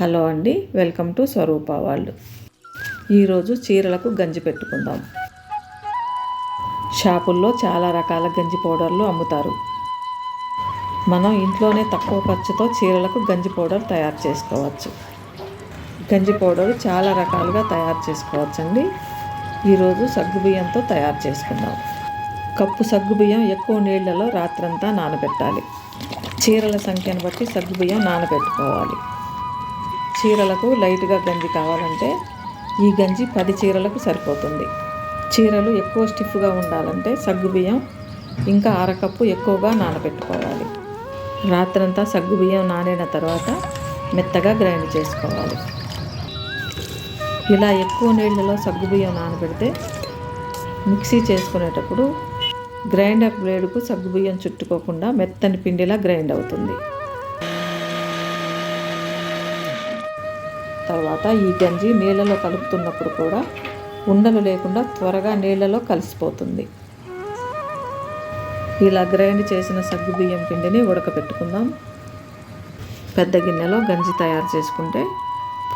Hello అండి, welcome to Swaroopa world. ఈరోజు చీరలకు గంజి పెట్టుకుందాం. షాపుల్లో చాలా రకాల గంజి పౌడర్లు అమ్ముతారు. మనం ఇంట్లోనే తక్కువ ఖర్చుతో చీరలకు గంజి పౌడర్ తయారు చేసుకోవచ్చు. గంజి పౌడర్ చాలా రకాలుగా తయారు చేసుకోవచ్చండి. ఈరోజు సగ్గుబియ్యంతో తయారు చేసుకుందాం. కప్పు సగ్గుబియ్యం ఎక్కువ నీళ్లలో రాత్రంతా నానబెట్టాలి. చీరల సంఖ్యను బట్టి సగ్గుబియ్యం నానబెట్టుకోవాలి. చీరలకు లైట్గా గంజి కావాలంటే ఈ గంజి 10 చీరలకు సరిపోతుంది. చీరలు ఎక్కువ స్టిఫ్గా ఉండాలంటే సగ్గుబియ్యం ఇంకా అరకప్పు ఎక్కువగా నానబెట్టుకోవాలి. రాత్రంతా సగ్గుబియ్యం నానిన తర్వాత మెత్తగా గ్రైండ్ చేసుకోవాలి. ఇలా ఎక్కువ నీళ్ళలో సగ్గుబియ్యం నానబెడితే మిక్సీ చేసుకునేటప్పుడు గ్రైండర్ బ్లేడుకు సగ్గుబియ్యం చుట్టుకోకుండా మెత్తని పిండిలా గ్రైండ్ అవుతుంది. తర్వాత ఈ గంజి నీళ్ళలో కలుపుతున్నప్పుడు కూడా ఉండలు లేకుండా త్వరగా నీళ్ళలో కలిసిపోతుంది. ఇలా గ్రైండ్ చేసిన సగ్గుబియ్యం పిండిని ఉడకపెట్టుకుందాం. పెద్ద గిన్నెలో గంజి తయారు చేసుకుంటే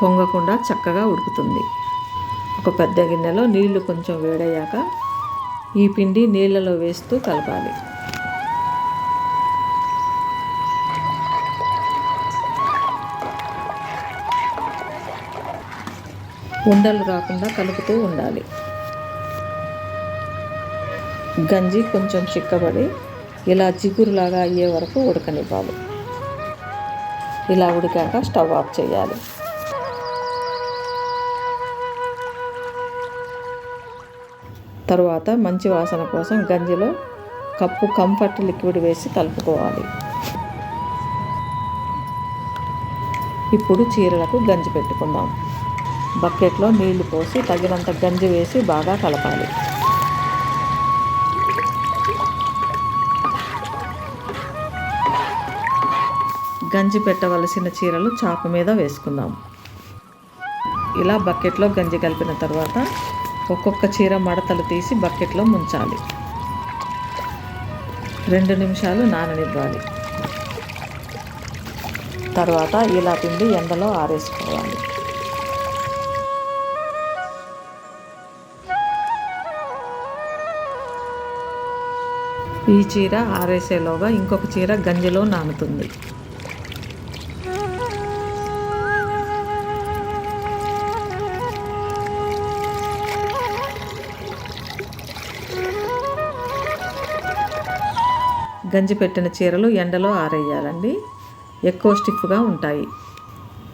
పొంగకుండా చక్కగా ఉడుకుతుంది. ఒక పెద్ద గిన్నెలో నీళ్లు కొంచెం వేడయ్యాక ఈ పిండి నీళ్ళలో వేస్తూ కలపాలి. ఉండలు రాకుండా కలుపుతూ ఉండాలి. గంజి కొంచెం చిక్కబడి ఇలా జిగురులాగా అయ్యే వరకు ఉడకనివ్వాలి. ఇలా ఉడికాక స్టవ్ ఆఫ్ చేయాలి. తరువాత మంచి వాసన కోసం గంజిలో కప్పు కంఫర్ట్ లిక్విడ్ వేసి కలుపుకోవాలి. ఇప్పుడు చీరలకు గంజి పెట్టుకుందాం. బకెట్లో నీళ్లు పోసి తగినంత గంజి వేసి బాగా కలపాలి. గంజి పెట్టవలసిన చీరలు చాకు మీద వేసుకుందాం. ఇలా బకెట్లో గంజి కలిపిన తర్వాత ఒక్కొక్క చీర మడతలు తీసి బకెట్లో ముంచాలి. 2 నిమిషాలు నాననివ్వాలి. తర్వాత ఇలా పిండి ఎండలో ఆరేసుకోవాలి. ఈ చీర ఆరేసేలోగా ఇంకొక చీర గంజిలో నానుతుంది. గంజి పెట్టిన చీరలు ఎండలో ఆరేయాలండి. ఎక్కువ స్టిఫ్గా ఉంటాయి,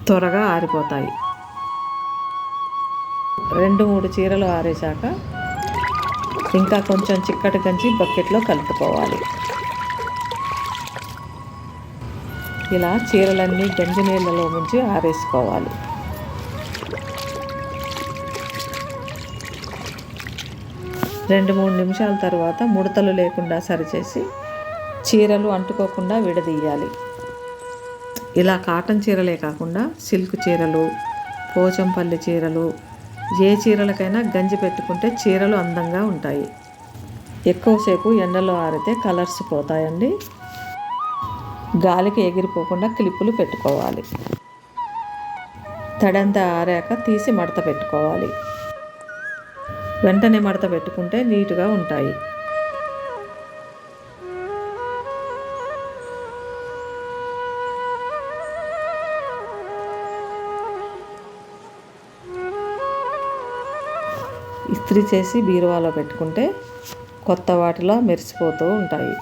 త్వరగా ఆరిపోతాయి. 2-3 చీరలు ఆరేశాక ఇంకా కొంచెం చిక్కటి గంజి బకెట్లో కలుపుకోవాలి. ఇలా చీరలన్నీ గంజి నీళ్ళలో ముంచి ఆరేసుకోవాలి. రెండు 3 నిమిషాల తర్వాత ముడతలు లేకుండా సరిచేసి చీరలు అంటుకోకుండా విడదీయాలి. ఇలా కాటన్ చీరలే కాకుండా సిల్క్ చీరలు, పోచంపల్లి చీరలు, ఏ చీరలకైనా గంజి పెట్టుకుంటే చీరలు అందంగా ఉంటాయి. ఎక్కువసేపు ఎండలో ఆరితే కలర్స్ పోతాయండి. గాలికి ఎగిరిపోకుండా క్లిప్పులు పెట్టుకోవాలి. తడంతా ఆరాక తీసి మడత పెట్టుకోవాలి. వెంటనే మడత పెట్టుకుంటే నీట్గా ఉంటాయి. ఇస్త్రీ చేసి బీరువాలో పెట్టుకుంటే కొత్త వాటిలో మెరిసిపోతూ ఉంటాయి.